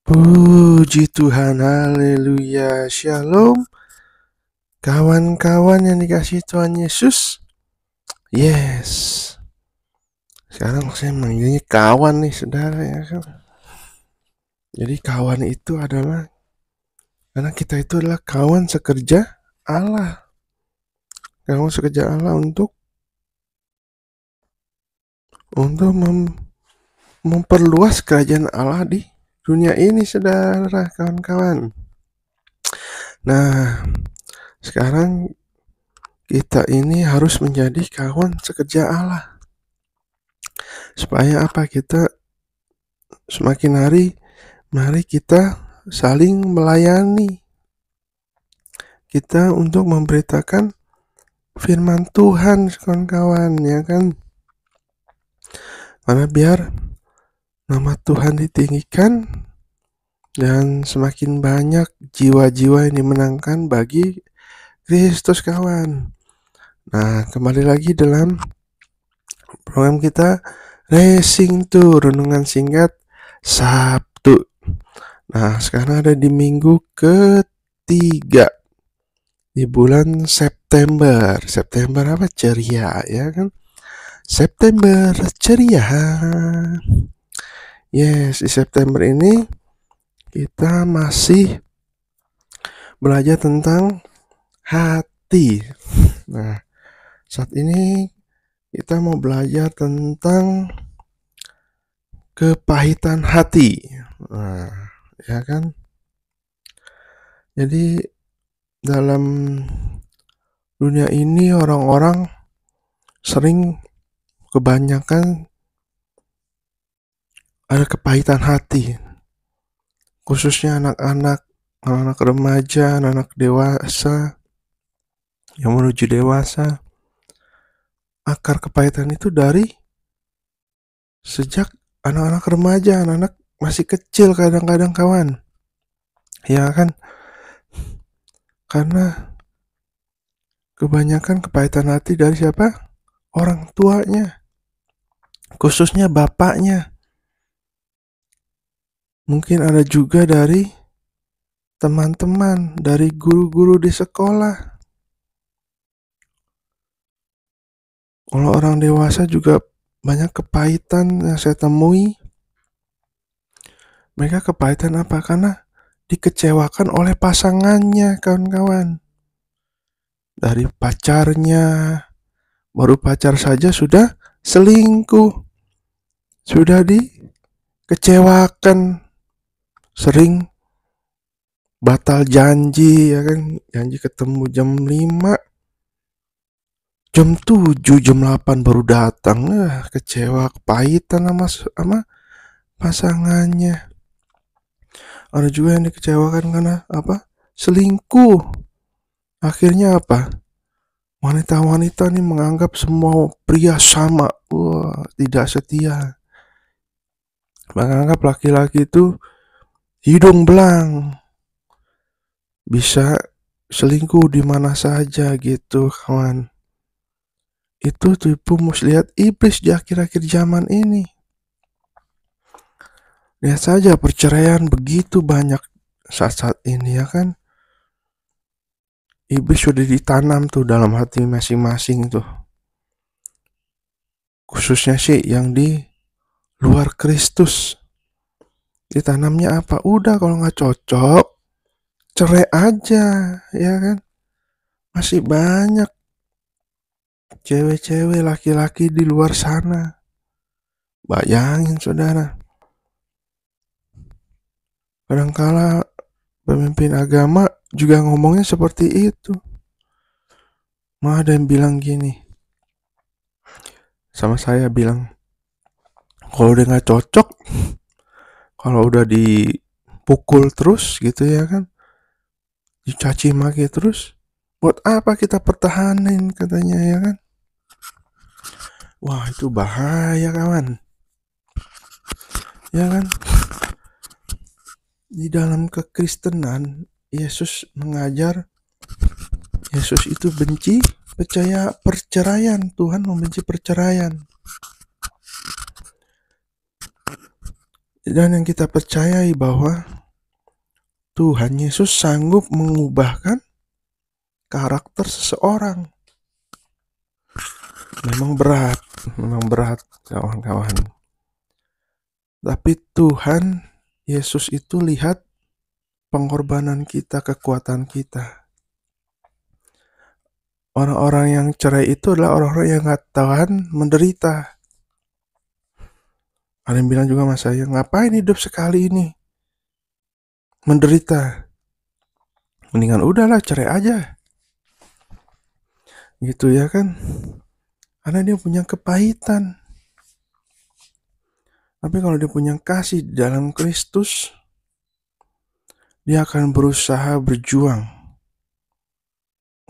Puji Tuhan, haleluya, shalom. Kawan-kawan yang dikasihi Tuhan Yesus. Yes. Sekarang saya manggilnya kawan nih, saudara ya kan. Jadi kawan itu adalah, karena kita itu adalah kawan sekerja Allah. Kawan sekerja Allah untuk memperluas kerajaan Allah di dunia ini, saudara, kawan-kawan. Nah, sekarang kita ini harus menjadi kawan sekerja Allah. Supaya apa? Kita semakin hari, mari kita saling melayani. Kita untuk memberitakan firman Tuhan, kawan-kawan, ya kan? Karena biar nama Tuhan ditinggikan dan semakin banyak jiwa-jiwa yang dimenangkan bagi Kristus, kawan. Nah, kembali lagi dalam program kita Racing to Renungan Singkat Sabtu. Nah, sekarang ada di minggu ketiga di bulan September. September apa? Ceria, ya kan? September ceria. Yes, di September ini kita masih belajar tentang hati. Nah, saat ini kita mau belajar tentang kepahitan hati. Nah, ya kan? Jadi dalam dunia ini orang-orang sering kebanyakan ada kepahitan hati. Khususnya anak-anak remaja, anak dewasa yang menuju dewasa. Akar kepahitan itu dari sejak anak-anak remaja, anak-anak masih kecil kadang-kadang, kawan. Ya kan? Karena kebanyakan kepahitan hati dari siapa? Orang tuanya. Khususnya bapaknya. Mungkin ada juga dari teman-teman, dari guru-guru di sekolah. Kalau orang dewasa juga banyak kepahitan yang saya temui. Mereka kepahitan apa? Karena dikecewakan oleh pasangannya, kawan-kawan. Dari pacarnya, baru pacar saja sudah selingkuh, sudah dikecewakan, sering batal janji, ya kan? Janji ketemu jam 5, jam 7, jam 8 baru datang. Kecewa, kepahitan sama pasangannya. Ada juga yang dikecewakan karena apa? Selingkuh. Akhirnya apa? Wanita-wanita nih menganggap semua pria sama. Wah, tidak setia. Menganggap laki-laki itu hidung belang, bisa selingkuh di mana saja gitu, kawan. Itu tipu muslihat iblis di akhir-akhir zaman ini. Lihat saja perceraian begitu banyak saat-saat ini, ya kan? Iblis sudah ditanam tuh dalam hati masing-masing tuh. Khususnya sih yang di luar Kristus. Ditanamnya apa? Udah kalau nggak cocok, cerai aja, ya kan? Masih banyak cewek-cewek, laki-laki di luar sana. Bayangin, saudara. Kadangkala pemimpin agama juga ngomongnya seperti itu. Mau ada yang bilang gini sama saya, bilang kalau udah nggak cocok, kalau udah dipukul terus gitu, ya kan, dicaci maki terus, buat apa kita pertahanin, katanya, ya kan? Wah, itu bahaya, kawan, ya kan? Di dalam kekristenan, Yesus mengajar, Yesus itu benci perceraian. Tuhan membenci perceraian. Dan yang kita percayai bahwa Tuhan Yesus sanggup mengubahkan karakter seseorang. Memang berat kawan-kawan. Tapi Tuhan Yesus itu lihat pengorbanan kita, kekuatan kita. Orang-orang yang cerai itu adalah orang-orang yang gak tahan menderita. Ada yang bilang juga sama saya, ngapain hidup sekali ini menderita? Mendingan udahlah cerai aja. Gitu ya kan? Karena dia punya kepahitan. Tapi kalau dia punya kasih di dalam Kristus, dia akan berusaha berjuang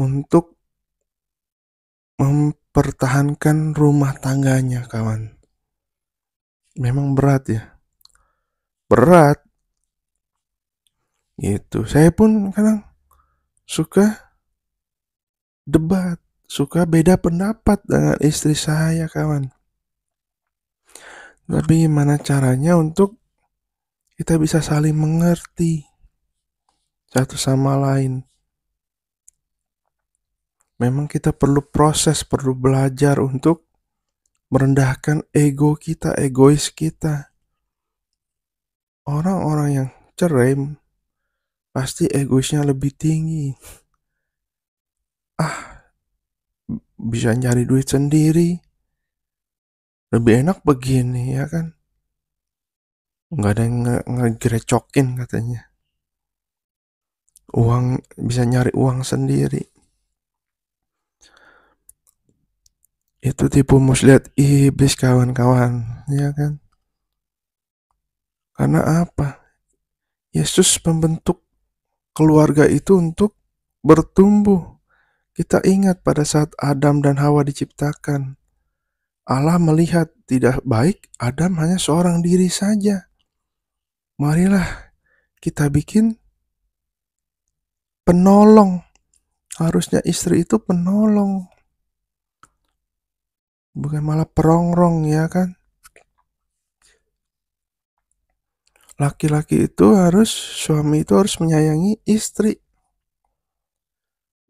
untuk mempertahankan rumah tangganya, kawan. Memang berat ya. Berat. Gitu. Saya pun kadang suka debat, suka beda pendapat dengan istri saya, kawan. Tapi gimana caranya untuk kita bisa saling mengerti satu sama lain. Memang kita perlu proses, perlu belajar untuk merendahkan ego kita, egois kita. Orang-orang yang cerai pasti egoisnya lebih tinggi. Bisa nyari duit sendiri. Lebih enak begini ya kan. Nggak ada yang ngegerecokin katanya. Bisa nyari uang sendiri. Itu tipu muslihat iblis, kawan-kawan, ya kan? Karena apa? Yesus membentuk keluarga itu untuk bertumbuh. Kita ingat pada saat Adam dan Hawa diciptakan, Allah melihat tidak baik Adam hanya seorang diri saja. Marilah kita bikin penolong. Harusnya istri itu penolong, bukan malah perongrong, ya kan? Laki-laki itu suami itu harus menyayangi istri.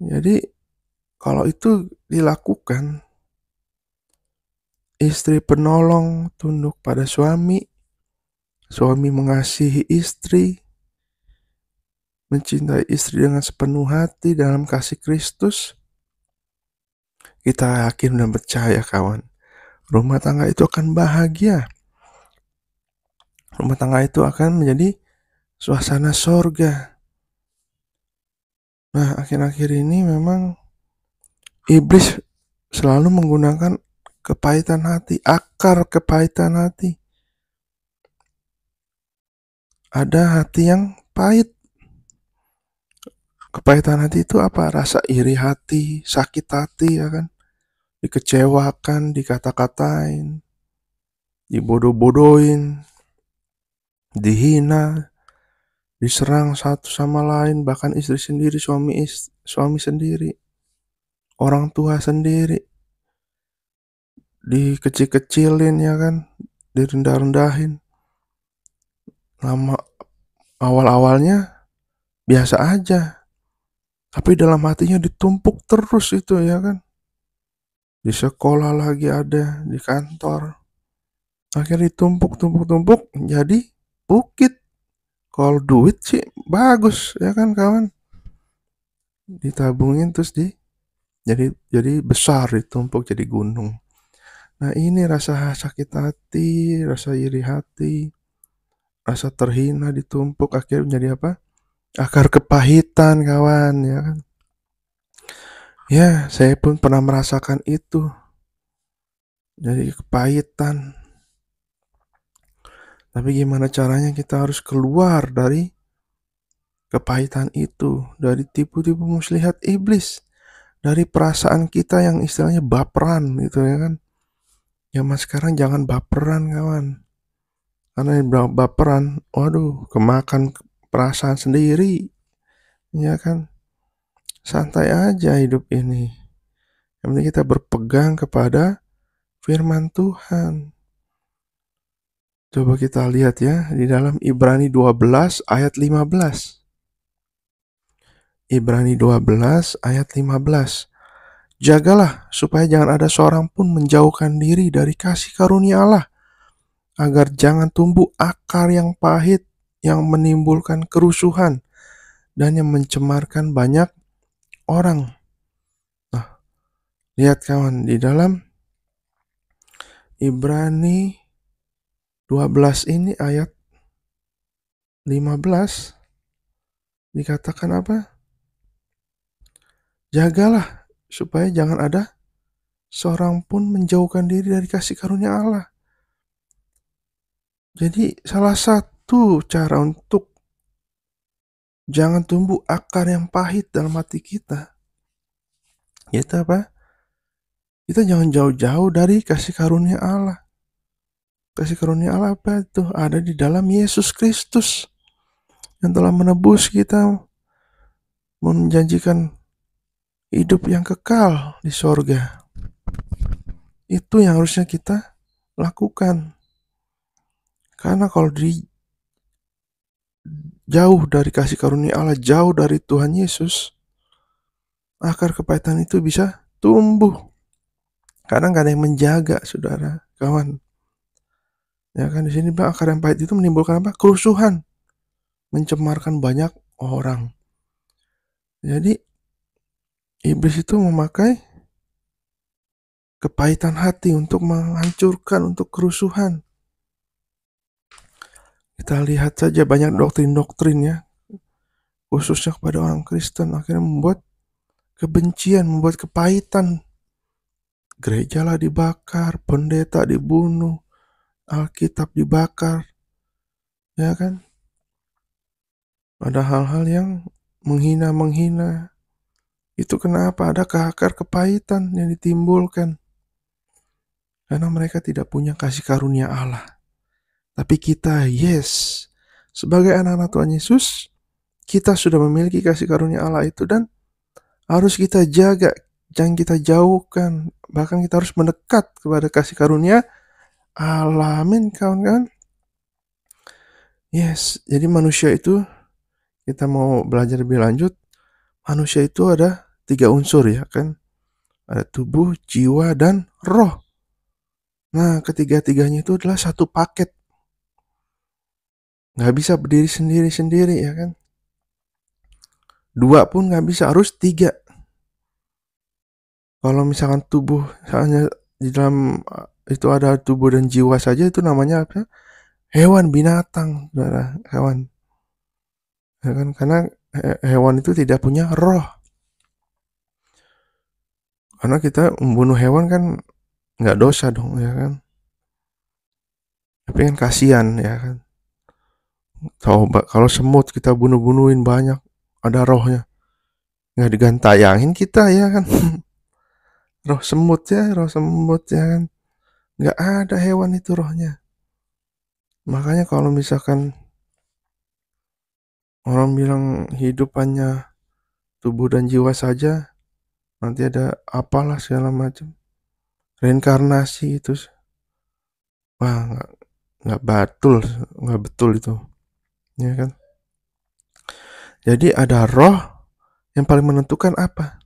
Jadi kalau itu dilakukan, istri penolong tunduk pada suami, suami mengasihi istri, mencintai istri dengan sepenuh hati dalam kasih Kristus, kita yakin dan percaya, kawan, rumah tangga itu akan bahagia. Rumah tangga itu akan menjadi suasana sorga. Nah, akhir-akhir ini memang iblis selalu menggunakan kepahitan hati, akar kepahitan hati. Ada hati yang pahit. Kepahitan hati itu apa? Rasa iri hati, sakit hati, ya kan? Dikecewakan, dikata-katain, dibodoh-bodohin, dihina, diserang satu sama lain, bahkan istri sendiri, suami sendiri, orang tua sendiri, dikecil-kecilin, ya kan, direndah-rendahin. Awal-awalnya biasa aja, tapi dalam hatinya ditumpuk terus itu, ya kan. Di sekolah lagi ada, di kantor, akhirnya ditumpuk jadi bukit. Kalau duit sih bagus, ya kan, kawan, ditabungin terus jadi besar, ditumpuk jadi gunung. Nah, ini rasa sakit hati, rasa iri hati, rasa terhina ditumpuk, akhirnya menjadi apa? Akar kepahitan, kawan, ya kan. Ya, saya pun pernah merasakan itu. Jadi kepahitan. Tapi gimana caranya kita harus keluar dari kepahitan itu, dari tipu-tipu muslihat iblis, dari perasaan kita yang istilahnya baperan gitu, ya kan. Zaman sekarang jangan baperan, kawan. Karena baperan, waduh, kemakan perasaan sendiri, ya kan. Santai aja hidup ini. Yang penting kita berpegang kepada firman Tuhan. Coba kita lihat ya di dalam Ibrani 12 ayat 15. Ibrani 12 ayat 15. Jagalah supaya jangan ada seorang pun menjauhkan diri dari kasih karunia Allah, agar jangan tumbuh akar yang pahit yang menimbulkan kerusuhan dan yang mencemarkan banyak orang. Nah, lihat kawan, di dalam Ibrani 12 ini ayat 15 dikatakan apa? Jagalah supaya jangan ada seorang pun menjauhkan diri dari kasih karunia Allah. Jadi salah satu cara untuk jangan tumbuh akar yang pahit dalam hati kita, yaitu apa? Kita jangan jauh-jauh dari kasih karunia Allah. Kasih karunia Allah apa itu? Ada di dalam Yesus Kristus yang telah menebus kita, menjanjikan hidup yang kekal di sorga. Itu yang harusnya kita lakukan. Karena kalau jauh dari kasih karunia Allah, jauh dari Tuhan Yesus, akar kepahitan itu bisa tumbuh. Karena nggak ada yang menjaga, saudara, kawan. Ya kan, di sini bilang akar yang pahit itu menimbulkan apa? Kerusuhan, mencemarkan banyak orang. Jadi iblis itu memakai kepahitan hati untuk menghancurkan, untuk kerusuhan. Kita lihat saja banyak doktrin-doktrin ya, khususnya kepada orang Kristen, akhirnya membuat kebencian, membuat kepahitan. Gereja lah dibakar, pendeta dibunuh, Alkitab dibakar, ya kan? Ada hal-hal yang menghina. Itu kenapa? Ada akar kepahitan yang ditimbulkan. Karena mereka tidak punya kasih karunia Allah. Tapi kita, yes, sebagai anak-anak Tuhan Yesus, kita sudah memiliki kasih karunia Allah itu dan harus kita jaga. Jangan kita jauhkan. Bahkan kita harus mendekat kepada kasih karunia Allah. Amin, kawan-kawan. Yes, jadi manusia itu, kita mau belajar lebih lanjut, manusia itu ada 3 unsur ya kan. Ada tubuh, jiwa, dan roh. Nah, ketiga-tiganya itu adalah satu paket. Nggak bisa berdiri sendiri-sendiri ya kan. 2 pun nggak bisa, harus 3. Kalau misalkan tubuh hanya di dalam itu ada tubuh dan jiwa saja, itu namanya apa? Hewan, binatang, saudara, hewan. Ya kan? Karena hewan itu tidak punya roh. Karena kita membunuh hewan kan nggak dosa dong, ya kan? Tapi kan kasihan, ya kan? Coba kalau semut kita bunuh-bunuhin banyak, ada rohnya, nggak digantayangin kita ya kan? roh semut ya kan? Nggak ada hewan itu rohnya. Makanya kalau misalkan orang bilang hidup hanya tubuh dan jiwa saja, nanti ada apalah segala macam, reinkarnasi itu, wah nggak betul itu, ya kan? Jadi ada roh yang paling menentukan apa?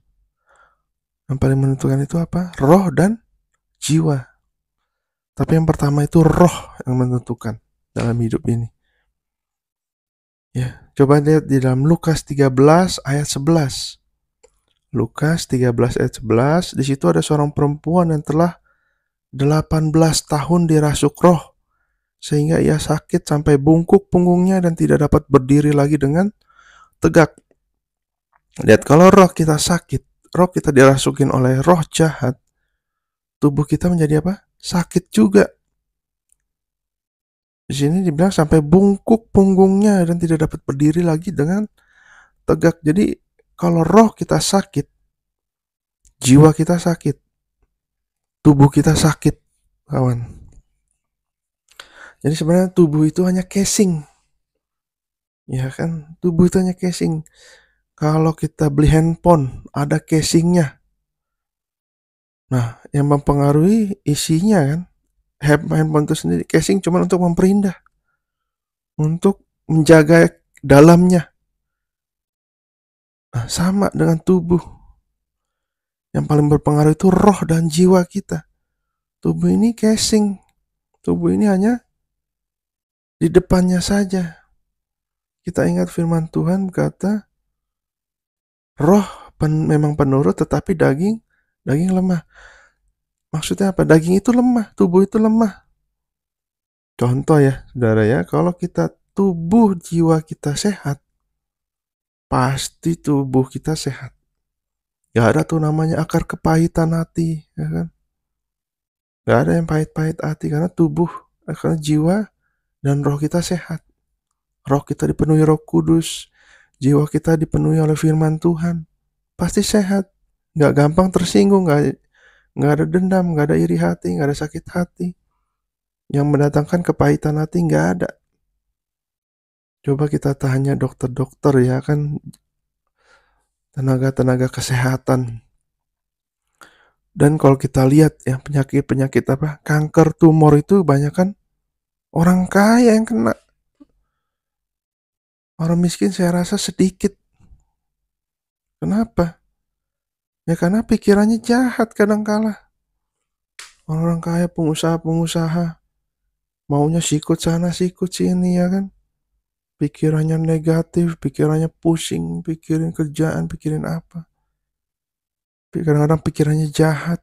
Yang paling menentukan itu apa? Roh dan jiwa. Tapi yang pertama itu roh yang menentukan dalam hidup ini. Ya, coba lihat di dalam Lukas 13 ayat 11. Lukas 13 ayat 11, di situ ada seorang perempuan yang telah 18 tahun dirasuk roh, sehingga ia sakit sampai bungkuk punggungnya dan tidak dapat berdiri lagi dengan tegak. Lihat, kalau roh kita sakit, roh kita dirasukin oleh roh jahat, tubuh kita menjadi apa? Sakit juga. Di sini dibilang sampai bungkuk punggungnya dan tidak dapat berdiri lagi dengan tegak. Jadi kalau roh kita sakit, jiwa kita sakit, tubuh kita sakit, kawan. Jadi sebenarnya tubuh itu hanya casing, ya kan? Tubuh itu hanya casing. Kalau kita beli handphone, ada casingnya. Nah, yang mempengaruhi isinya kan, handphone itu sendiri. Casing cuma untuk memperindah, untuk menjaga dalamnya. Nah, sama dengan tubuh. Yang paling berpengaruh itu roh dan jiwa kita. Tubuh ini casing. Tubuh ini hanya di depannya saja. Kita ingat firman Tuhan berkata, roh memang penurut tetapi daging lemah. Maksudnya apa? Daging itu lemah, tubuh itu lemah. Contoh ya, saudara ya, kalau kita tubuh jiwa kita sehat, pasti tubuh kita sehat. Gak ada tuh namanya akar kepahitan hati, ya kan? Gak ada yang pahit-pahit hati karena tubuh, karena jiwa dan roh kita sehat. Roh kita dipenuhi Roh Kudus, jiwa kita dipenuhi oleh firman Tuhan, pasti sehat. Gak gampang tersinggung, gak ada dendam, gak ada iri hati, gak ada sakit hati. Yang mendatangkan kepahitan hati gak ada. Coba kita tanya dokter-dokter ya kan, tenaga-tenaga kesehatan. Dan kalau kita lihat ya penyakit-penyakit apa, kanker, tumor itu banyak kan orang kaya yang kena. Orang miskin saya rasa sedikit. Kenapa? Ya karena pikirannya jahat kadangkala. Orang kaya, pengusaha-pengusaha, maunya sikut sana, sikut sini ya kan. Pikirannya negatif, pikirannya pusing, pikirin kerjaan, pikirin apa. Kadang-kadang pikirannya jahat.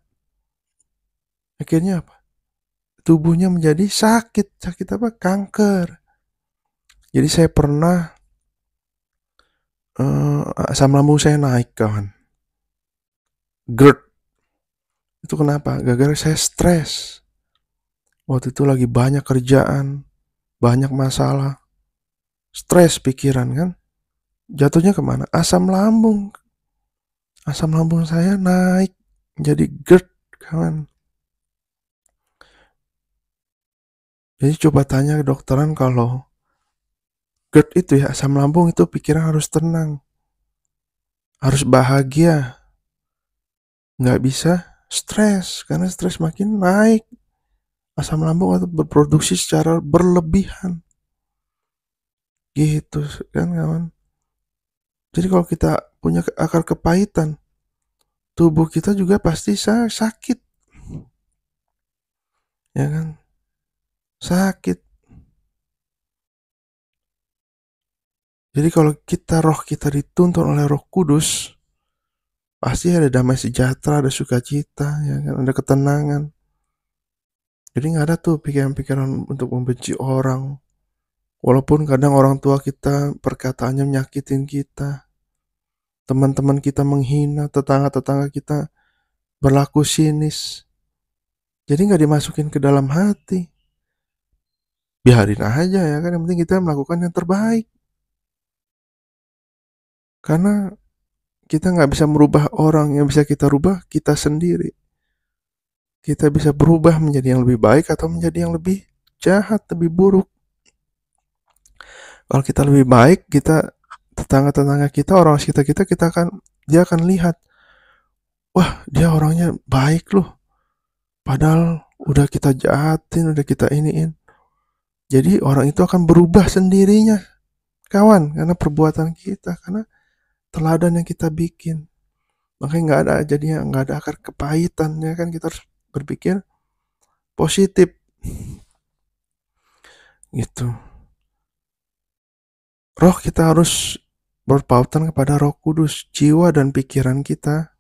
Akhirnya apa? Tubuhnya menjadi sakit. Sakit apa? Kanker. Jadi saya pernah asam lambung saya naik kawan. GERD. Itu kenapa? Gara-gara saya stres. Waktu itu lagi banyak kerjaan, banyak masalah, stres pikiran kan. Jatuhnya kemana? Asam lambung. Asam lambung saya naik jadi GERD kawan. Jadi coba tanya ke dokteran kalau GERD itu ya asam lambung itu pikiran harus tenang, harus bahagia, nggak bisa stres karena stres makin naik asam lambung atau berproduksi secara berlebihan gitu kan kawan. Jadi kalau kita punya akar kepahitan, tubuh kita juga pasti sakit, ya kan? Sakit. Jadi kalau roh kita dituntun oleh Roh Kudus, pasti ada damai sejahtera, ada sukacita, ya kan? Ada ketenangan. Jadi nggak ada tuh pikiran-pikiran untuk membenci orang. Walaupun kadang orang tua kita perkataannya menyakitin kita, teman-teman kita menghina, tetangga-tetangga kita berlaku sinis. Jadi nggak dimasukin ke dalam hati. Biarin aja ya kan, yang penting kita melakukan yang terbaik. Karena kita nggak bisa merubah orang, yang bisa kita rubah kita sendiri. Kita bisa berubah menjadi yang lebih baik atau menjadi yang lebih jahat, lebih buruk. Kalau kita lebih baik, kita tetangga-tetangga kita, orang sekitar kita dia akan lihat, wah dia orangnya baik loh. Padahal udah kita jahatin, udah kita iniin. Jadi orang itu akan berubah sendirinya, kawan, karena perbuatan kita, karena teladan yang kita bikin. Makanya nggak ada akar kepahitan ya kan, kita harus berpikir positif gitu. Roh kita harus berpautan kepada Roh Kudus, jiwa dan pikiran kita,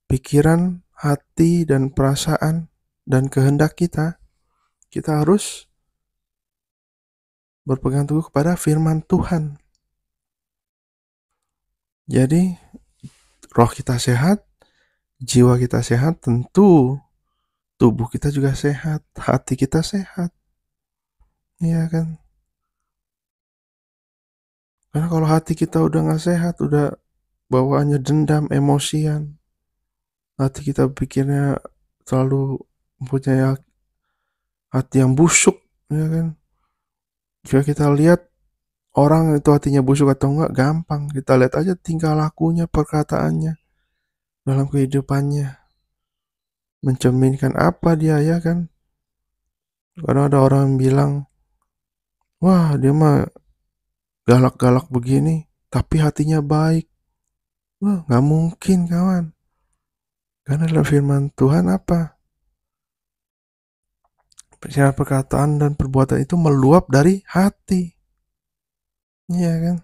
pikiran, hati dan perasaan dan kehendak kita harus berpegang teguh kepada firman Tuhan. Jadi roh kita sehat, jiwa kita sehat, tentu tubuh kita juga sehat, hati kita sehat. Iya kan? Karena kalau hati kita udah gak sehat, udah bawaannya dendam, emosian, hati kita pikirnya selalu mempunyai hati yang busuk, ya kan? Jika kita lihat orang itu hatinya busuk atau enggak, gampang. Kita lihat aja tingkah lakunya, perkataannya, dalam kehidupannya. Mencerminkan apa dia, ya kan? Karena ada orang yang bilang, wah dia mah galak-galak begini, tapi hatinya baik. Wah, nggak mungkin kawan. Karena dalam firman Tuhan apa? Segala perkataan dan perbuatan itu meluap dari hati. Iya kan?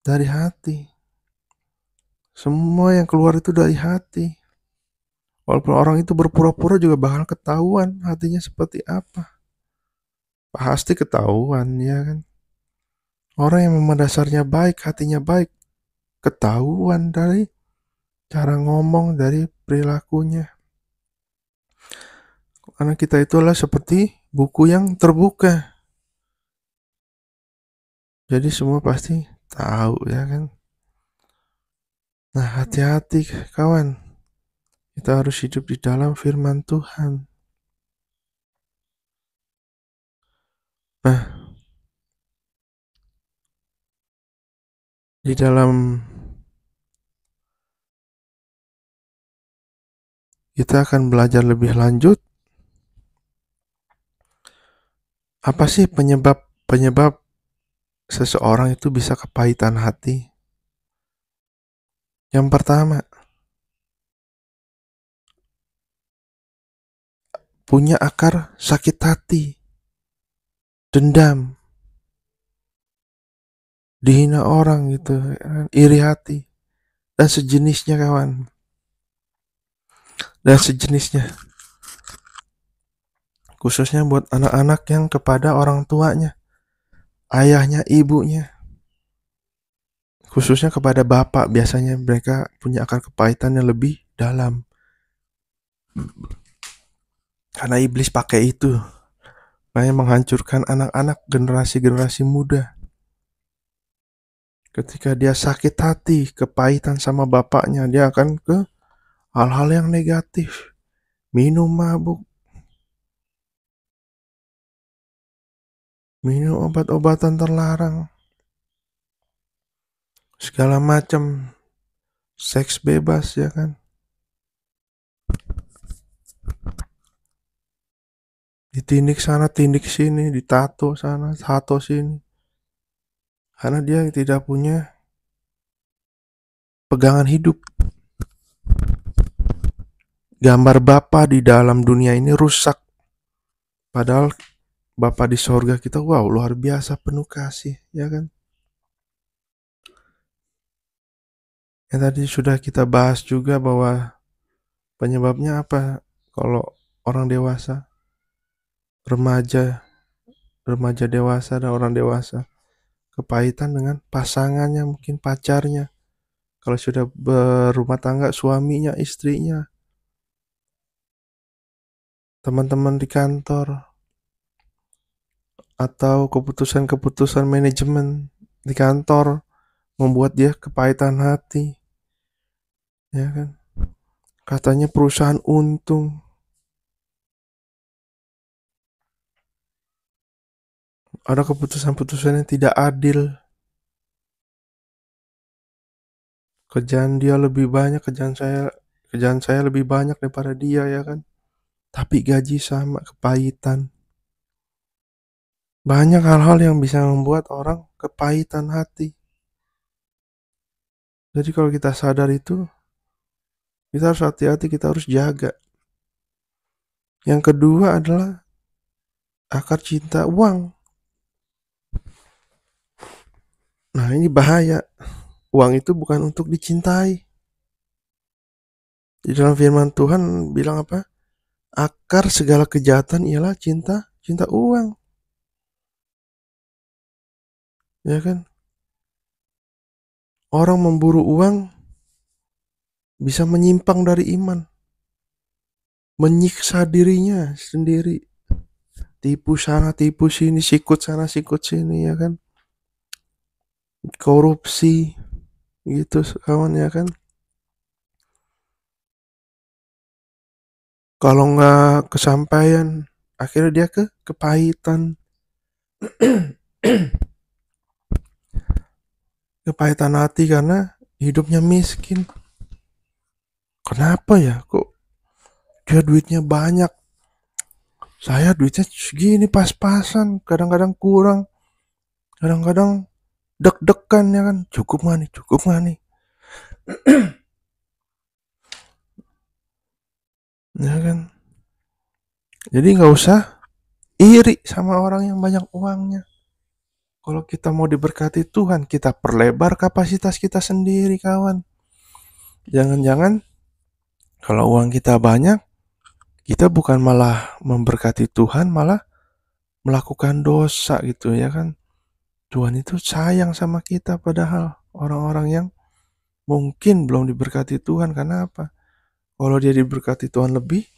Dari hati. Semua yang keluar itu dari hati. Walaupun orang itu berpura-pura juga bakal ketahuan hatinya seperti apa. Pasti ketahuan ya kan. Orang yang memang dasarnya baik, hatinya baik, ketahuan dari cara ngomong, dari perilakunya. Karena kita itulah seperti buku yang terbuka. Jadi semua pasti tahu ya kan. Nah, hati-hati kawan. Kita harus hidup di dalam firman Tuhan. Nah, di dalam kita akan belajar lebih lanjut. Apa sih penyebab seseorang itu bisa kepahitan hati? Yang pertama, punya akar sakit hati, dendam, dihina orang gitu, iri hati, dan sejenisnya kawan. Dan sejenisnya. Khususnya buat anak-anak yang kepada orang tuanya, ayahnya, ibunya. Khususnya kepada bapak, biasanya mereka punya akar kepahitan yang lebih dalam. Karena iblis pakai itu. Makanya menghancurkan anak-anak, generasi-generasi muda. Ketika dia sakit hati, kepahitan sama bapaknya, dia akan ke hal-hal yang negatif. Minum mabuk, minum obat-obatan terlarang, segala macam, seks bebas ya kan. Ditindik sana, tindik sini, ditato sana, tato sini. Karena dia tidak punya pegangan hidup. Gambar Bapa di dalam dunia ini rusak. Padahal Bapa di sorga kita, wow, luar biasa, penuh kasih, ya kan? Yang tadi sudah kita bahas juga bahwa penyebabnya apa kalau orang dewasa, remaja, remaja dewasa dan orang dewasa kepahitan dengan pasangannya, mungkin pacarnya. Kalau sudah berumah tangga, suaminya, istrinya, teman-teman di kantor, atau keputusan-keputusan manajemen di kantor membuat dia kepahitan hati, ya kan? Katanya perusahaan untung, ada keputusan-keputusan yang tidak adil, kerjaan dia lebih banyak, kerjaan saya lebih banyak daripada dia ya kan? Tapi gaji sama, kepahitan. Banyak hal-hal yang bisa membuat orang kepahitan hati. Jadi kalau kita sadar itu, kita harus hati-hati, kita harus jaga. Yang kedua adalah akar cinta uang. Nah ini bahaya. Uang itu bukan untuk dicintai. Di dalam firman Tuhan bilang apa? Akar segala kejahatan ialah cinta uang. Ya kan? Orang memburu uang bisa menyimpang dari iman. Menyiksa dirinya sendiri. Tipu sana, tipu sini, sikut sana, sikut sini ya kan? Korupsi gitu kawan ya kan? Kalau nggak kesampaian, akhirnya dia kepahitan. Kepahitan hati karena hidupnya miskin. Kenapa ya? Kok dia duitnya banyak? Saya duitnya segini pas-pasan, kadang-kadang kurang, kadang-kadang deg-degan ya kan, cukup nggak nih, ya kan. Jadi nggak usah iri sama orang yang banyak uangnya. Kalau kita mau diberkati Tuhan, kita perlebar kapasitas kita sendiri, kawan. Jangan-jangan kalau uang kita banyak, kita bukan malah memberkati Tuhan, malah melakukan dosa gitu ya kan. Tuhan itu sayang sama kita, padahal orang-orang yang mungkin belum diberkati Tuhan. Karena apa? Kalau dia diberkati Tuhan lebih,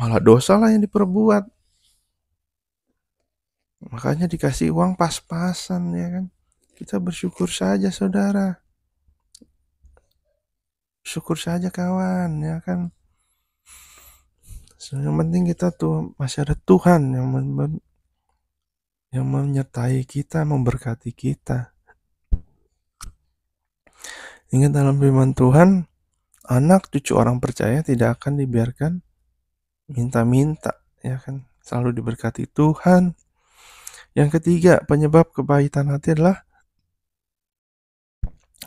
malah dosa lah yang diperbuat. Makanya dikasih uang pas-pasan ya kan. Kita bersyukur saja, saudara. Syukur saja, kawan, ya kan. Yang penting kita tuh masih ada Tuhan yang menyertai kita, memberkati kita. Ingat dalam firman Tuhan, anak cucu orang percaya tidak akan dibiarkan minta-minta, ya kan. Selalu diberkati Tuhan. Yang ketiga, penyebab kepahitan hati adalah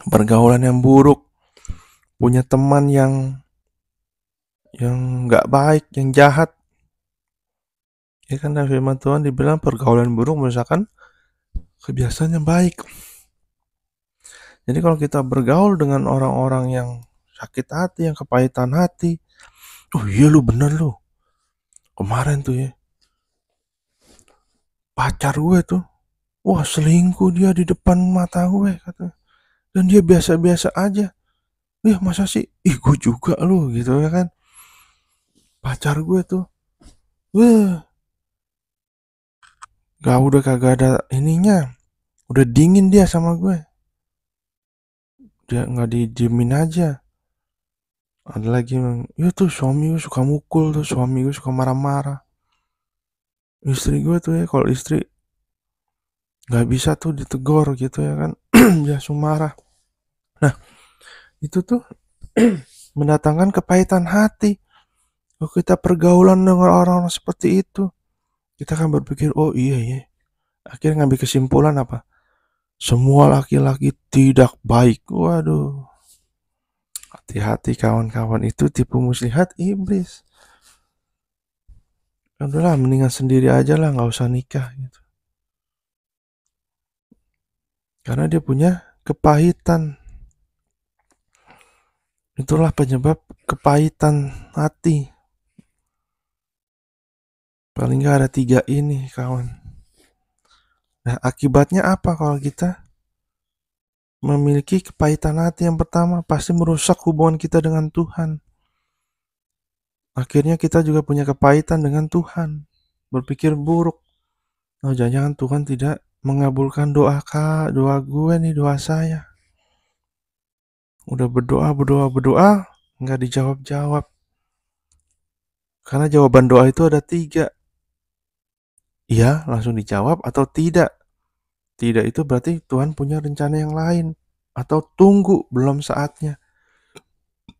pergaulan yang buruk, punya teman yang nggak baik, yang jahat. Ya kan, dalam firman Tuhan dibilang pergaulan buruk merupakan kebiasaan yang baik. Jadi kalau kita bergaul dengan orang-orang yang sakit hati, yang kepahitan hati, oh iya lu bener lu, kemarin tuh ya pacar gue tuh, wah selingkuh dia di depan mata gue kata, dan dia biasa-biasa aja. Masa sih, gue juga lu gitu ya kan. Pacar gue tuh, udah kagak ada ininya, udah dingin dia sama gue, dia nggak didiemin aja. Ada lagi yang, tuh suami gue suka mukul tuh, suami gue suka marah-marah. Istri gue tuh ya, kalau istri nggak bisa tuh ditegur gitu ya kan, dia langsung marah. Nah itu tuh mendatangkan kepahitan hati. Kalau kita pergaulan dengan orang-orang seperti itu, kita akan berpikir, oh iya, akhirnya ngambil kesimpulan apa? Semua laki-laki tidak baik. Waduh, hati-hati kawan-kawan, itu tipu muslihat iblis. Udahlah, mendingan sendiri aja lah, nggak usah nikah gitu. Karena dia punya kepahitan. Itulah penyebab kepahitan hati. Paling nggak ada 3 ini, kawan. Nah, akibatnya apa kalau kita memiliki kepahitan hati? Yang pertama, pasti merusak hubungan kita dengan Tuhan. Akhirnya kita juga punya kepahitan dengan Tuhan. Berpikir buruk. Oh, jangan-jangan Tuhan tidak mengabulkan doa gue nih, doa saya. Udah berdoa, nggak dijawab-jawab. Karena jawaban doa itu ada 3. Iya, langsung dijawab, atau tidak. Tidak itu berarti Tuhan punya rencana yang lain. Atau tunggu, belum saatnya.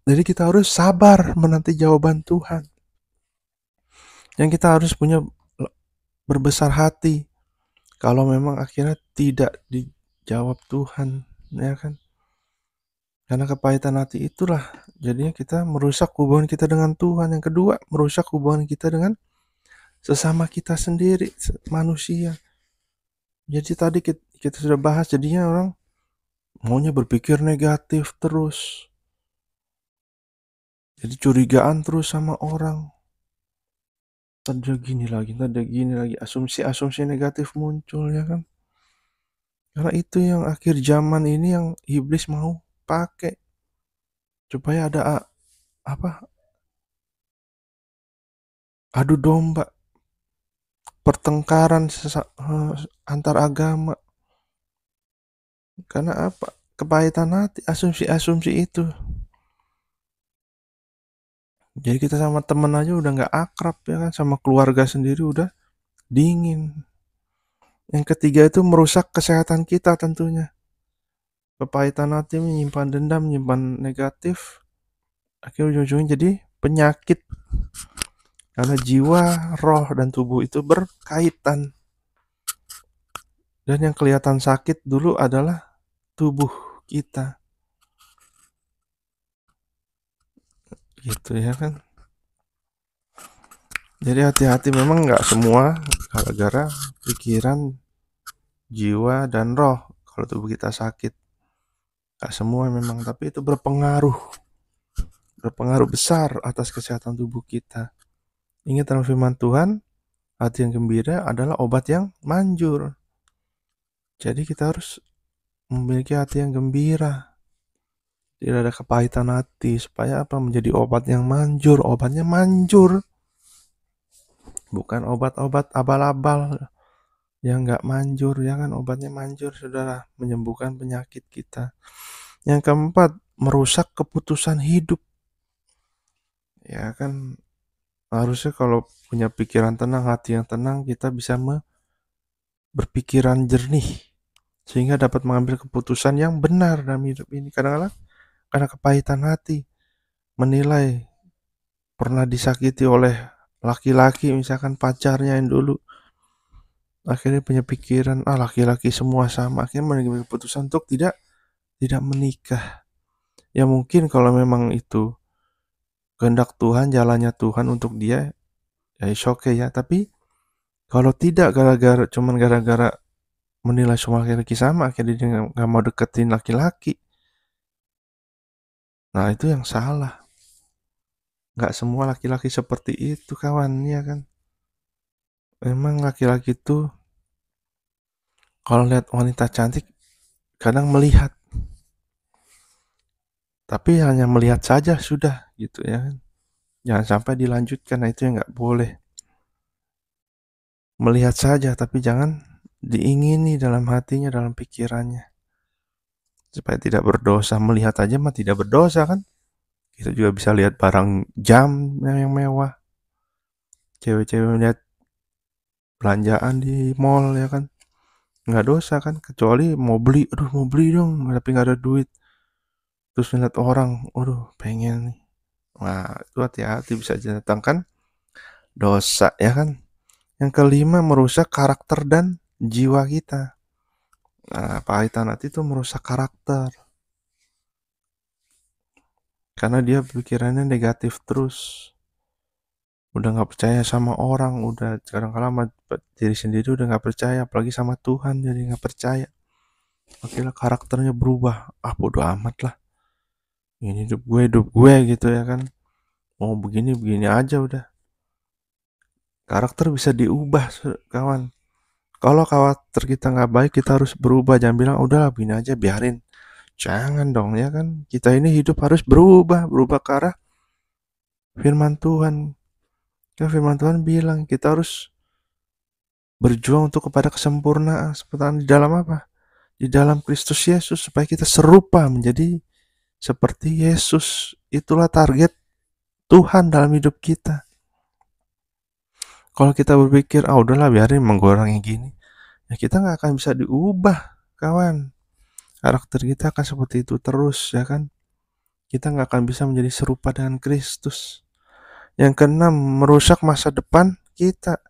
Jadi kita harus sabar menanti jawaban Tuhan. Yang kita harus punya berbesar hati kalau memang akhirnya tidak dijawab Tuhan, ya kan? Karena kepahitan hati itulah jadinya kita merusak hubungan kita dengan Tuhan. Yang kedua, merusak hubungan kita dengan sesama kita sendiri, manusia. Jadi tadi kita sudah bahas, jadinya orang maunya berpikir negatif terus. Jadi curigaan terus sama orang. Tadi gini lagi, asumsi negatif muncul, ya kan? Karena itu yang akhir zaman ini yang iblis mau pakai supaya ada adu domba, pertengkaran antar agama. Karena apa? Kepahitan hati, asumsi-asumsi itu. Jadi kita sama temen aja udah nggak akrab, ya kan? Sama keluarga sendiri udah dingin. Yang ketiga itu merusak kesehatan kita tentunya. Kepahitan hati menyimpan dendam, menyimpan negatif. Akhirnya ujung-ujungnya jadi penyakit. Karena jiwa, roh, dan tubuh itu berkaitan. Dan yang kelihatan sakit dulu adalah tubuh kita. Gitu ya kan. Jadi hati-hati, memang nggak semua gara-gara pikiran, jiwa, dan roh. Kalau tubuh kita sakit, nggak semua memang, tapi itu berpengaruh besar atas kesehatan tubuh kita. Ingat dalam firman Tuhan, hati yang gembira adalah obat yang manjur. Jadi kita harus memiliki hati yang gembira. Tidak ada kepahitan hati, supaya apa? Menjadi obat yang manjur. Obatnya manjur, bukan obat-obat abal-abal yang nggak manjur, ya kan? Obatnya manjur, saudara, menyembuhkan penyakit kita. Yang keempat, merusak keputusan hidup. Ya kan, harusnya kalau punya pikiran tenang, hati yang tenang, kita bisa berpikiran jernih, sehingga dapat mengambil keputusan yang benar dalam hidup ini. Kadang-kadang karena kepahitan hati, menilai, pernah disakiti oleh laki-laki, misalkan pacarnya yang dulu, akhirnya punya pikiran, laki-laki semua sama, akhirnya mengambil keputusan untuk tidak menikah. Ya mungkin kalau memang itu kehendak Tuhan, jalannya Tuhan untuk dia, ya it's okay ya. Tapi kalau tidak, cuman gara-gara menilai semua laki-laki sama, akhirnya dia nggak mau deketin laki-laki. Nah itu yang salah. Nggak semua laki-laki seperti itu, kawan, ya kan. Memang laki-laki itu kalau lihat wanita cantik kadang melihat, tapi hanya melihat saja sudah, gitu ya kan. Jangan sampai dilanjutkan, nah itu yang nggak boleh. Melihat saja, tapi jangan diingini dalam hatinya, dalam pikirannya, supaya tidak berdosa. Melihat aja mah tidak berdosa kan. Kita juga bisa lihat barang jam yang mewah, cewek-cewek melihat belanjaan di mall, ya kan, nggak dosa kan, kecuali mau beli, aduh mau beli dong, tapi nggak ada duit, terus melihat orang, aduh pengen nih. Nah itu hati-hati, bisa datangkan dosa, ya kan. Yang kelima, merusak karakter dan jiwa kita. Nah, pahitan hati itu merusak karakter, karena dia pikirannya negatif terus. Udah nggak percaya sama orang, udah kadang-kadang sama diri sendiri udah nggak percaya, apalagi sama Tuhan jadi nggak percaya. Akhirnya karakternya berubah, bodo amat lah, ini hidup gue gitu ya kan, mau begini aja udah. Karakter bisa diubah, kawan. Kalau karakter kita nggak baik, kita harus berubah. Jangan bilang udahlah begini aja, biarin. Jangan dong, ya kan. Kita ini hidup harus berubah ke arah firman Tuhan. Ya, firman Tuhan bilang kita harus berjuang untuk kepada kesempurnaan, seperti di dalam apa? Di dalam Kristus Yesus, supaya kita serupa menjadi seperti Yesus. Itulah target Tuhan dalam hidup kita. Kalau kita berpikir, udahlah biarin menggoreng gini, ya kita nggak akan bisa diubah, kawan. Karakter kita akan seperti itu terus, ya kan. Kita nggak akan bisa menjadi serupa dengan Kristus. Yang keenam, merusak masa depan kita.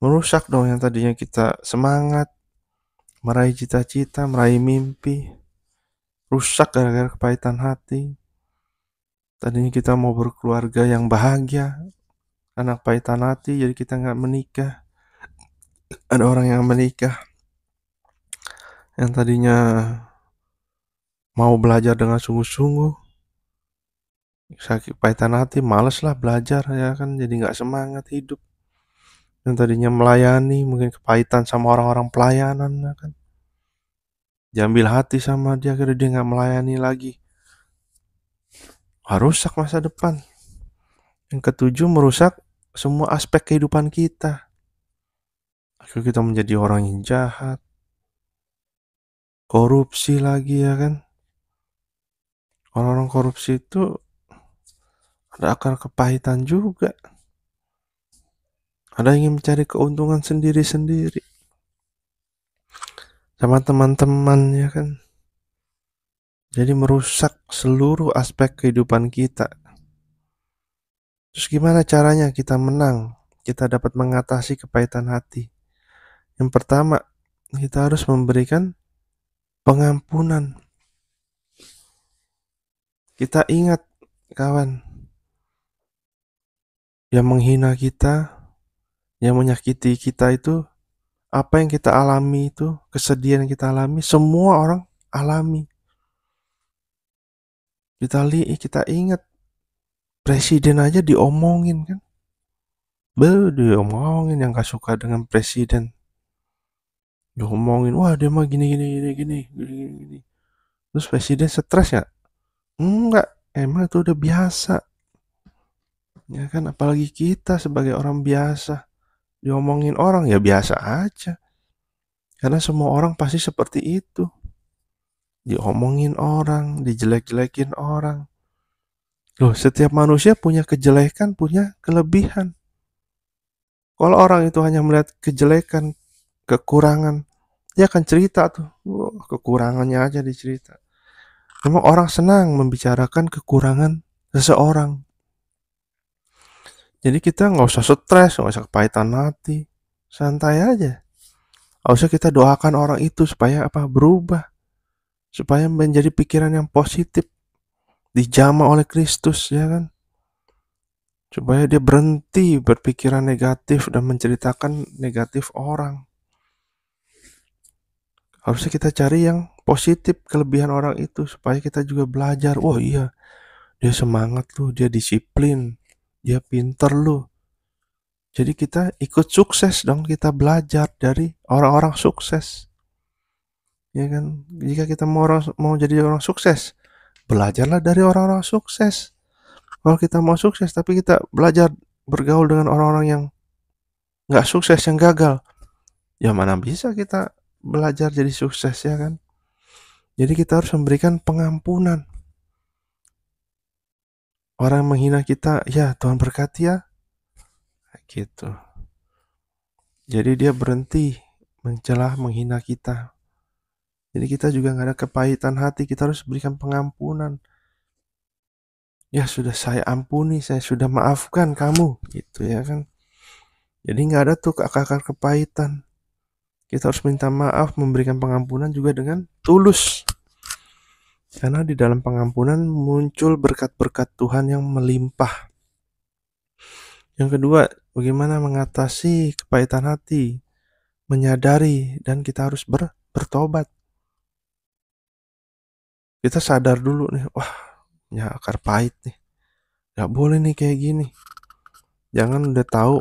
Merusak dong yang tadinya kita semangat, meraih cita-cita, meraih mimpi. Rusak gara-gara kepahitan hati. Tadinya kita mau berkeluarga yang bahagia, anak pahitan hati, jadi kita nggak menikah. Ada orang yang menikah, yang tadinya mau belajar dengan sungguh-sungguh, sakit pahitan hati, males lah belajar, ya kan, jadi nggak semangat hidup. Yang tadinya melayani, mungkin kepahitan sama orang-orang pelayanan, ya kan, diambil hati sama dia, akhirnya dia nggak melayani lagi. Rusak masa depan. Yang ketujuh, merusak semua aspek kehidupan kita. Akhirnya kita menjadi orang yang jahat, korupsi lagi, ya kan. Orang-orang korupsi itu ada akar kepahitan juga. Ada yang ingin mencari keuntungan sendiri-sendiri sama teman-teman, ya kan. Jadi merusak seluruh aspek kehidupan kita. Terus gimana caranya kita menang? Kita dapat mengatasi kepahitan hati. Yang pertama, kita harus memberikan pengampunan. Kita ingat, kawan, yang menghina kita, yang menyakiti kita itu, apa yang kita alami itu, kesedihan yang kita alami, semua orang alami. Kita ingat, presiden aja diomongin kan. Diomongin yang gak suka dengan presiden. Diomongin, wah dia mah gini. Terus presiden stres ya? Enggak, emang itu udah biasa. Ya kan, apalagi kita sebagai orang biasa. Diomongin orang ya biasa aja. Karena semua orang pasti seperti itu. Diomongin orang, dijelek-jelekin orang. Loh, setiap manusia punya kejelekan, punya kelebihan. Kalau orang itu hanya melihat kejelekan, kekurangan, dia akan cerita tuh. Kekurangannya aja dicerita. Memang orang senang membicarakan kekurangan seseorang. Jadi kita nggak usah stres, nggak usah kepahitan hati. Santai aja. Harusnya kita doakan orang itu supaya berubah. Supaya menjadi pikiran yang positif. Dijamah oleh Kristus, ya kan? Supaya dia berhenti berpikiran negatif dan menceritakan negatif orang. Harusnya kita cari yang positif, kelebihan orang itu, supaya kita juga belajar. Oh iya, dia semangat loh, dia disiplin, dia pinter loh. Jadi kita ikut sukses dong, kita belajar dari orang-orang sukses. Ya kan? Jika kita mau jadi orang sukses, belajarlah dari orang-orang sukses. Kalau kita mau sukses tapi kita belajar bergaul dengan orang-orang yang nggak sukses, yang gagal, ya mana bisa kita belajar jadi sukses, ya kan? Jadi kita harus memberikan pengampunan. Orang menghina kita, ya Tuhan berkati ya, gitu. Jadi dia berhenti mencela, menghina kita. Jadi kita juga nggak ada kepahitan hati, kita harus berikan pengampunan. Ya sudah saya ampuni, saya sudah maafkan kamu, gitu ya kan. Jadi nggak ada tuh akar kepahitan. Kita harus minta maaf, memberikan pengampunan juga dengan tulus. Karena di dalam pengampunan muncul berkat-berkat Tuhan yang melimpah. Yang kedua, bagaimana mengatasi kepahitan hati? Menyadari dan kita harus bertobat. Kita sadar dulu nih, wah, punya akar pahit nih. Gak boleh nih kayak gini. Jangan udah tahu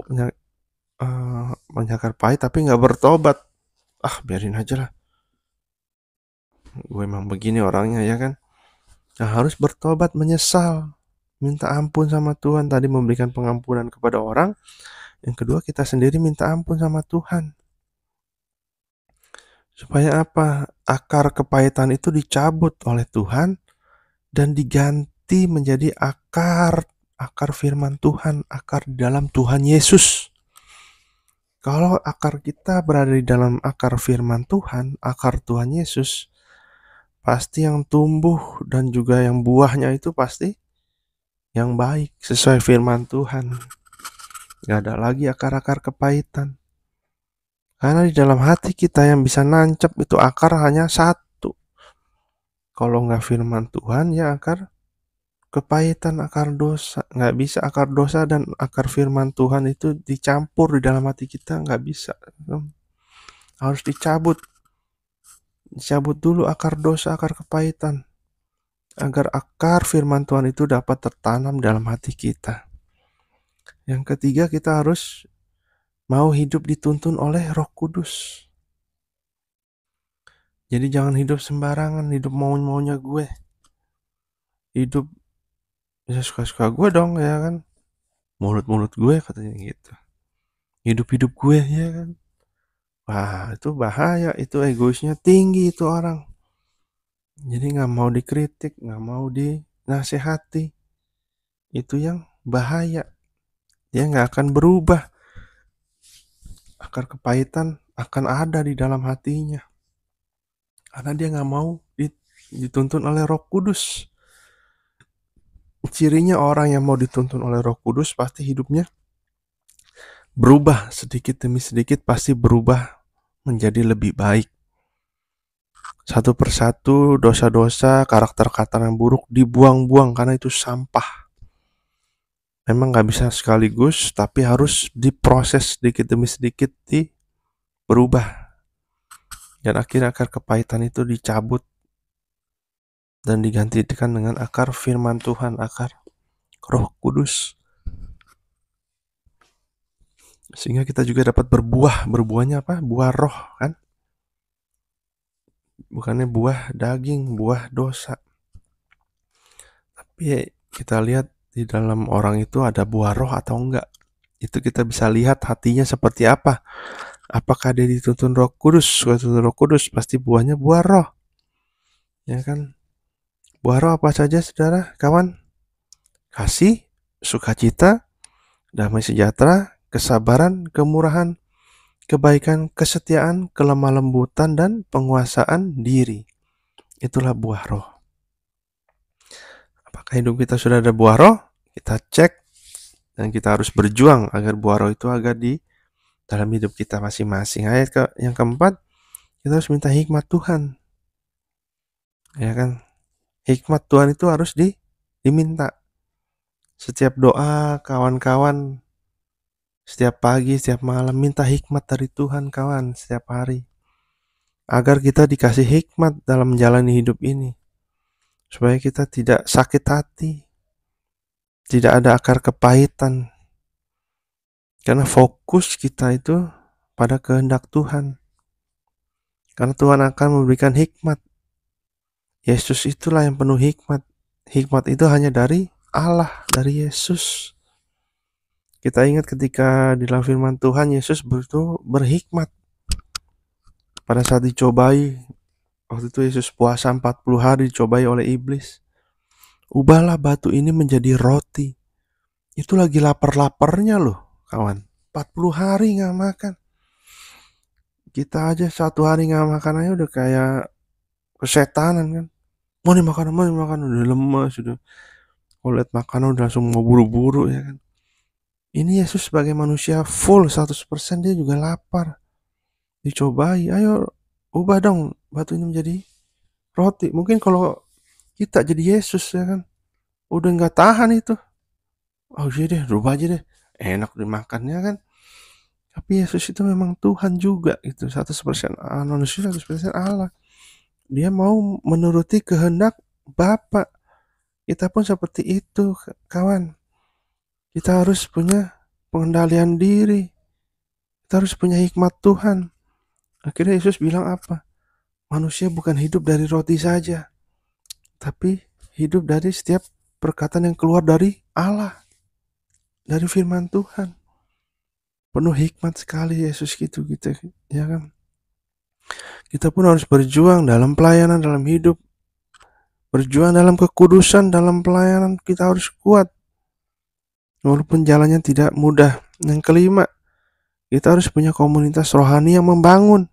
punya akar pahit tapi gak bertobat. Biarin aja lah. Gue emang begini orangnya, ya kan. Nah, harus bertobat, menyesal, minta ampun sama Tuhan. Tadi memberikan pengampunan kepada orang. Yang kedua, kita sendiri minta ampun sama Tuhan. Supaya apa? Akar kepahitan itu dicabut oleh Tuhan dan diganti menjadi akar firman Tuhan, akar di dalam Tuhan Yesus. Kalau akar kita berada di dalam akar firman Tuhan, akar Tuhan Yesus, pasti yang tumbuh dan juga yang buahnya itu pasti yang baik, sesuai firman Tuhan. Gak ada lagi akar-akar kepahitan. Karena di dalam hati kita yang bisa nancep itu akar hanya satu. Kalau nggak firman Tuhan, ya akar kepahitan, akar dosa. Nggak bisa akar dosa dan akar firman Tuhan itu dicampur di dalam hati kita, nggak bisa. Harus dicabut. Dicabut dulu akar dosa, akar kepahitan. Agar akar firman Tuhan itu dapat tertanam dalam hati kita. Yang ketiga, kita harus mau hidup dituntun oleh Roh Kudus. Jadi jangan hidup sembarangan, hidup maunya gue. Hidup ya suka-suka gue dong, ya kan. Mulut-mulut gue katanya gitu. Hidup-hidup gue, ya kan. Wah, itu bahaya, itu egoisnya tinggi itu orang. Jadi gak mau dikritik, gak mau dinasehati. Itu yang bahaya. Dia gak akan berubah. Akar kepahitan akan ada di dalam hatinya. Karena dia gak mau dituntun oleh Roh Kudus. Cirinya orang yang mau dituntun oleh Roh Kudus pasti hidupnya berubah, sedikit demi sedikit pasti berubah menjadi lebih baik. Satu persatu dosa-dosa, karakter-karakter yang buruk dibuang-buang karena itu sampah. Memang nggak bisa sekaligus, tapi harus diproses sedikit demi sedikit berubah. Dan akhirnya akar kepahitan itu dicabut dan digantikan dengan akar firman Tuhan, akar Roh Kudus. Sehingga kita juga dapat berbuah. Berbuahnya apa? Buah roh kan? Bukannya buah daging, buah dosa. Tapi kita lihat di dalam orang itu ada buah roh atau enggak. Itu kita bisa lihat hatinya seperti apa. Apakah dia dituntun Roh Kudus? Kalau dituntun Roh Kudus pasti buahnya buah roh. Ya kan? Buah roh apa saja saudara, kawan? Kasih, sukacita, damai sejahtera, kesabaran, kemurahan, kebaikan, kesetiaan, kelemah lembutan, dan penguasaan diri. Itulah buah roh. Apakah hidup kita sudah ada buah roh? Kita cek dan kita harus berjuang agar buah roh itu agar di dalam hidup kita masing-masing. Ayat yang keempat, kita harus minta hikmat Tuhan. Ya kan? Hikmat Tuhan itu harus diminta. Setiap doa kawan-kawan, setiap pagi, setiap malam minta hikmat dari Tuhan kawan setiap hari. Agar kita dikasih hikmat dalam menjalani hidup ini. Supaya kita tidak sakit hati. Tidak ada akar kepahitan. Karena fokus kita itu pada kehendak Tuhan. Karena Tuhan akan memberikan hikmat. Yesus itulah yang penuh hikmat. Hikmat itu hanya dari Allah, dari Yesus. Kita ingat ketika di dalam firman Tuhan, Yesus berhikmat. Pada saat dicobai, waktu itu Yesus puasa 40 hari dicobai oleh iblis. Ubahlah batu ini menjadi roti. Itu lagi lapar-laparnya loh, kawan. 40 hari gak makan. Kita aja 1 hari gak makan aja udah kayak kesetanan kan. Mau nih makanan, udah lemas, udah. Kalau lihat makanan udah langsung mau buru-buru ya kan. Ini Yesus sebagai manusia full 100% dia juga lapar. Dicobai, ayo ubah dong batu ini menjadi roti. Mungkin kalau kita jadi Yesus ya kan, udah gak tahan itu. Oh iya deh, rubah aja deh. Enak dimakannya kan. Tapi Yesus itu memang Tuhan juga gitu. 100% manusia, 100% Allah. Dia mau menuruti kehendak Bapa. Kita pun seperti itu, kawan. Kita harus punya pengendalian diri. Kita harus punya hikmat Tuhan. Akhirnya Yesus bilang apa? Manusia bukan hidup dari roti saja, tapi hidup dari setiap perkataan yang keluar dari Allah. Dari firman Tuhan. Penuh hikmat sekali Yesus gitu, ya kan? Kita pun harus berjuang dalam pelayanan, dalam hidup. Berjuang dalam kekudusan, dalam pelayanan kita harus kuat. Walaupun jalannya tidak mudah. Yang kelima, kita harus punya komunitas rohani yang membangun.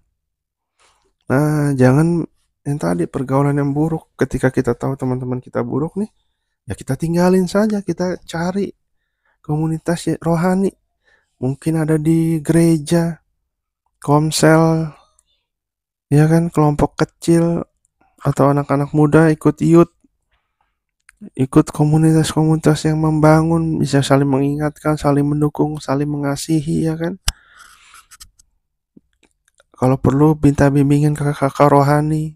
Nah, jangan yang tadi pergaulan yang buruk. Ketika kita tahu teman-teman kita buruk nih, ya kita tinggalin saja. Kita cari komunitas rohani. Mungkin ada di gereja, komsel, ya kan, kelompok kecil, atau anak-anak muda ikut youth, ikut komunitas-komunitas yang membangun, bisa saling mengingatkan, saling mendukung, saling mengasihi, ya kan. Kalau perlu minta bimbingan kakak-kakak rohani,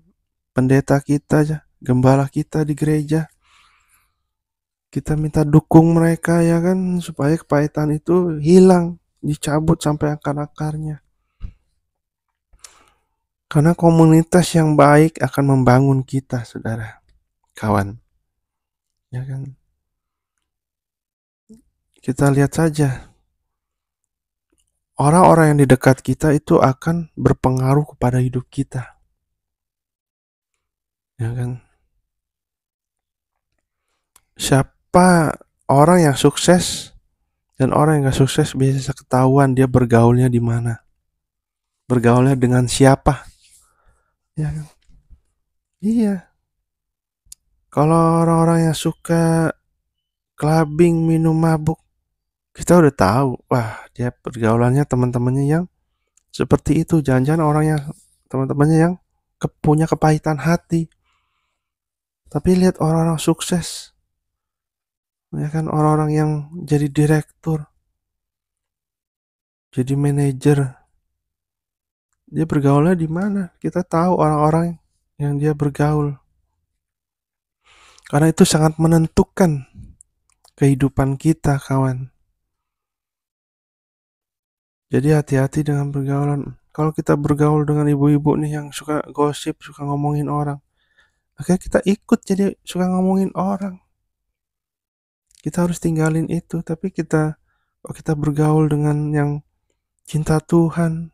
pendeta kita, gembala kita di gereja. Kita minta dukung mereka ya kan, supaya kepahitan itu hilang, dicabut sampai akar-akarnya. Karena komunitas yang baik akan membangun kita, saudara, kawan. Ya kan? Kita lihat saja. Orang-orang yang di dekat kita itu akan berpengaruh kepada hidup kita. Ya kan? Siapa orang yang sukses dan orang yang gak sukses biasa ketahuan dia bergaulnya di mana. Bergaulnya dengan siapa. Ya kan? Iya. Kalau orang-orang yang suka clubbing, minum mabuk, kita udah tahu, wah dia pergaulannya teman-temannya yang seperti itu. Jangan-jangan orang yang teman-temannya yang punya kepahitan hati. Tapi lihat orang-orang sukses, ya kan, orang-orang yang jadi direktur, jadi manajer, dia bergaulnya di mana? Kita tahu orang-orang yang dia bergaul. Karena itu sangat menentukan kehidupan kita, kawan. Jadi hati-hati dengan pergaulan. Kalau kita bergaul dengan ibu-ibu nih yang suka gosip, suka ngomongin orang, akhirnya kita ikut jadi suka ngomongin orang. Kita harus tinggalin itu. Tapi kalau kita bergaul dengan yang cinta Tuhan,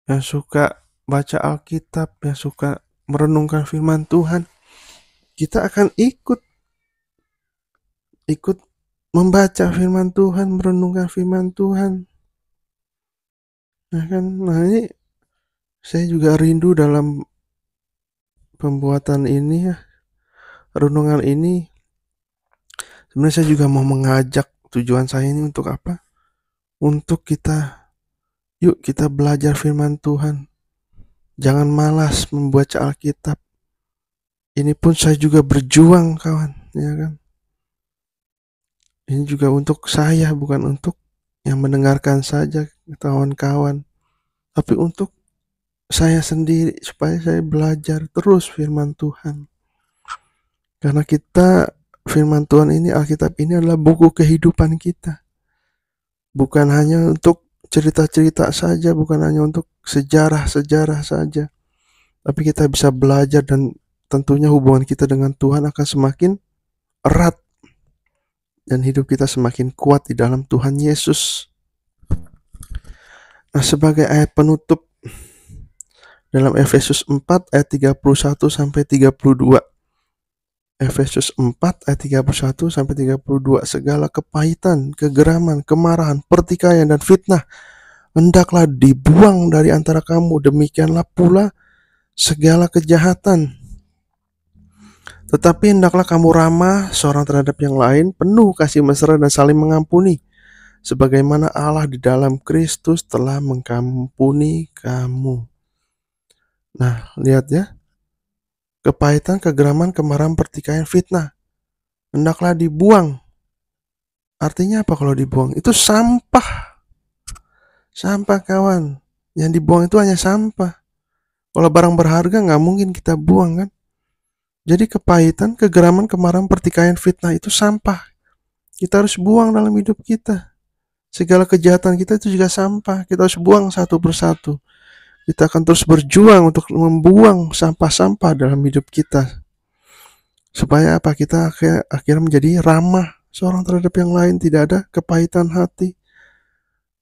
yang suka baca Alkitab, yang suka merenungkan firman Tuhan, kita akan ikut membaca firman Tuhan, merenungkan firman Tuhan. Nah kan, ini saya juga rindu dalam pembuatan ini ya, renungan ini. Sebenarnya saya juga mau mengajak, tujuan saya ini untuk apa? Untuk yuk kita belajar firman Tuhan. Jangan malas membaca Alkitab. Ini pun saya juga berjuang, kawan, ya kan? Ini juga untuk saya, bukan untuk yang mendengarkan saja, kawan-kawan, tapi untuk saya sendiri, supaya saya belajar terus firman Tuhan. Karena firman Tuhan ini, Alkitab ini adalah buku kehidupan kita. Bukan hanya untuk cerita-cerita saja, bukan hanya untuk sejarah-sejarah saja. Tapi kita bisa belajar, dan tentunya hubungan kita dengan Tuhan akan semakin erat. Dan hidup kita semakin kuat di dalam Tuhan Yesus. Nah, sebagai ayat penutup dalam Efesus 4 ayat 31 sampai 32. Efesus 4 ayat 31 sampai 32. Segala kepahitan, kegeraman, kemarahan, pertikaian dan fitnah hendaklah dibuang dari antara kamu. Demikianlah pula segala kejahatan. Tetapi hendaklah kamu ramah seorang terhadap yang lain, penuh kasih mesra dan saling mengampuni, sebagaimana Allah di dalam Kristus telah mengampuni kamu. Nah, lihat ya. Kepahitan, kegeraman, kemarahan, pertikaian, fitnah hendaklah dibuang. Artinya apa kalau dibuang? Itu sampah. Sampah, kawan. Yang dibuang itu hanya sampah. Kalau barang berharga nggak mungkin kita buang, kan? Jadi kepahitan, kegeraman, kemarahan, pertikaian, fitnah itu sampah. Kita harus buang dalam hidup kita. Segala kejahatan kita itu juga sampah. Kita harus buang satu persatu. Kita akan terus berjuang untuk membuang sampah-sampah dalam hidup kita. Supaya apa? Kita akhirnya menjadi ramah seorang terhadap yang lain. Tidak ada kepahitan hati.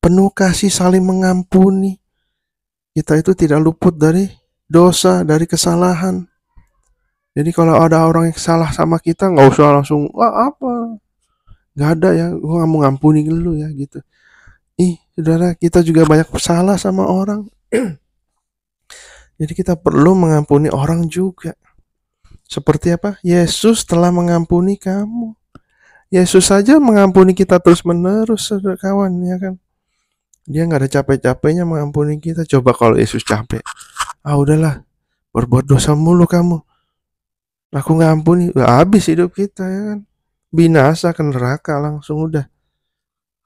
Penuh kasih, saling mengampuni. Kita itu tidak luput dari dosa, dari kesalahan. Jadi kalau ada orang yang salah sama kita, gak usah langsung, apa? Gak ada ya, gue gak mau ngampuni lu ya gitu. Saudara, kita juga banyak salah sama orang. Jadi kita perlu mengampuni orang juga. Seperti apa? Yesus telah mengampuni kamu. Yesus saja mengampuni kita terus-menerus, saudara kawan, ya kan? Dia gak ada capek-capeknya mengampuni kita. Coba kalau Yesus capek. Udahlah, berbuat dosa mulu kamu. Aku gak ampuni. Habis hidup kita, ya kan? Binasa ke neraka langsung udah.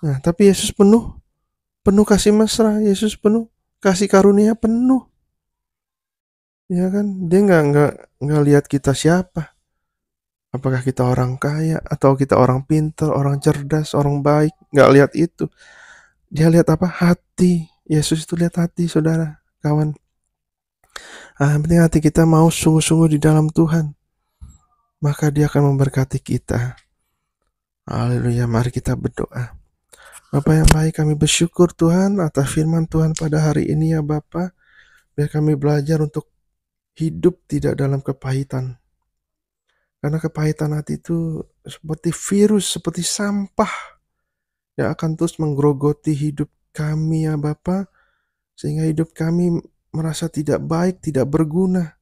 Nah, tapi Yesus penuh kasih mesra. Yesus penuh kasih karunia, penuh. Ya kan? Dia nggak lihat kita siapa. Apakah kita orang kaya atau kita orang pintar, orang cerdas, orang baik? Nggak lihat itu. Dia lihat apa? Hati. Yesus itu lihat hati, saudara, kawan. Yang penting hati kita mau sungguh-sungguh di dalam Tuhan. Maka dia akan memberkati kita. Haleluya, mari kita berdoa. Bapa yang baik, kami bersyukur Tuhan atas firman Tuhan pada hari ini ya Bapa. Biar kami belajar untuk hidup tidak dalam kepahitan. Karena kepahitan hati itu seperti virus, seperti sampah yang akan terus menggerogoti hidup kami ya Bapa. Sehingga hidup kami merasa tidak baik, tidak berguna.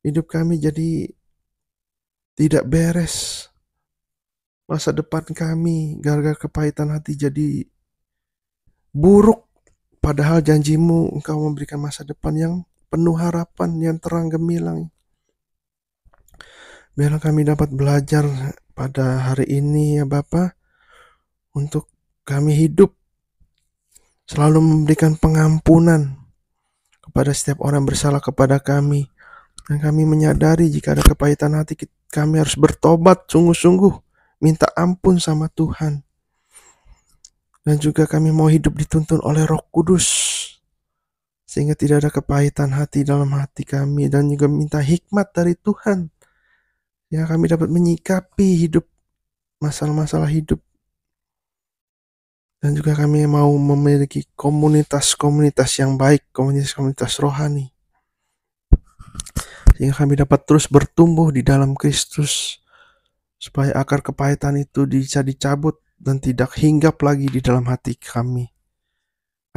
Hidup kami jadi tidak beres. Masa depan kami gara-gara kepahitan hati jadi buruk. Padahal janjimu Engkau memberikan masa depan yang penuh harapan, yang terang gemilang. Biarlah kami dapat belajar pada hari ini ya Bapa, untuk kami hidup selalu memberikan pengampunan kepada setiap orang bersalah kepada kami. Dan kami menyadari jika ada kepahitan hati, kami harus bertobat sungguh-sungguh, minta ampun sama Tuhan. Dan juga kami mau hidup dituntun oleh Roh Kudus, sehingga tidak ada kepahitan hati dalam hati kami. Dan juga minta hikmat dari Tuhan, ya kami dapat menyikapi hidup, masalah-masalah hidup. Dan juga kami mau memiliki komunitas-komunitas yang baik, komunitas-komunitas rohani, sehingga kami dapat terus bertumbuh di dalam Kristus, supaya akar kepahitan itu bisa dicabut dan tidak hinggap lagi di dalam hati kami.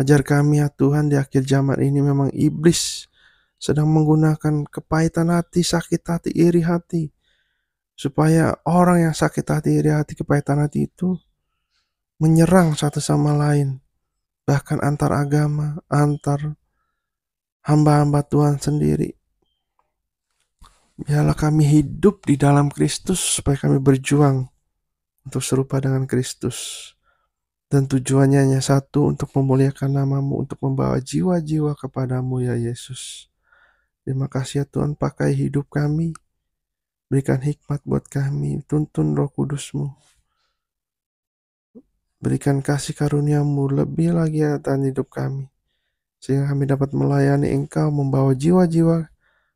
Ajar kami ya Tuhan, di akhir zaman ini memang iblis sedang menggunakan kepahitan hati, sakit hati, iri hati, supaya orang yang sakit hati, iri hati, kepahitan hati itu menyerang satu sama lain, bahkan antar agama, antar hamba-hamba Tuhan sendiri. Biarlah kami hidup di dalam Kristus, supaya kami berjuang untuk serupa dengan Kristus. Dan tujuannya hanya satu, untuk memuliakan nama-Mu, untuk membawa jiwa-jiwa kepadamu ya Yesus. Terima kasih ya Tuhan, pakai hidup kami, berikan hikmat buat kami, tuntun Roh Kudus-Mu, berikan kasih karunia-Mu lebih lagi ya Tuhan hidup kami, sehingga kami dapat melayani Engkau, membawa jiwa-jiwa,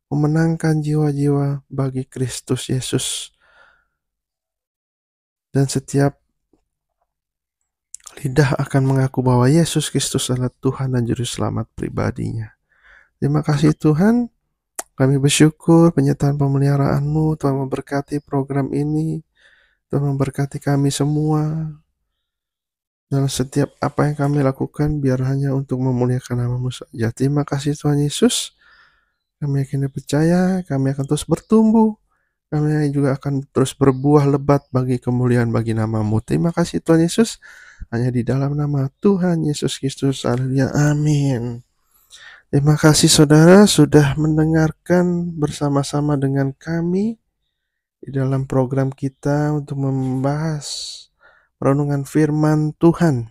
memenangkan jiwa-jiwa bagi Kristus Yesus. Dan setiap lidah akan mengaku bahwa Yesus Kristus adalah Tuhan dan Juru Selamat pribadinya. Terima kasih Tuhan, kami bersyukur penyertaan pemeliharaan-Mu. Tuhan memberkati program ini, Tuhan memberkati kami semua, dan setiap apa yang kami lakukan biar hanya untuk memuliakan nama-Mu saja. Terima kasih Tuhan Yesus, kami yakin dan percaya kami akan terus bertumbuh, kami juga akan terus berbuah lebat bagi kemuliaan bagi nama-Mu. Terima kasih Tuhan Yesus, hanya di dalam nama Tuhan Yesus Kristus, haleluya, amin. Terima kasih saudara sudah mendengarkan bersama-sama dengan kami di dalam program kita untuk membahas renungan firman Tuhan.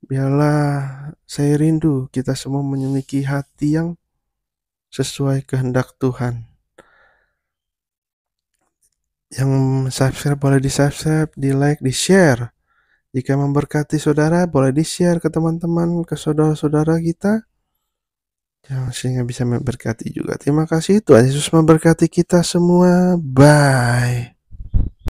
Biarlah saya rindu kita semua memiliki hati yang sesuai kehendak Tuhan. Yang subscribe boleh di-subscribe, di-like, di-share. Jika memberkati saudara, boleh di-share ke teman-teman, ke saudara-saudara kita, sehingga bisa memberkati juga. Terima kasih, Tuhan Yesus memberkati kita semua. Bye.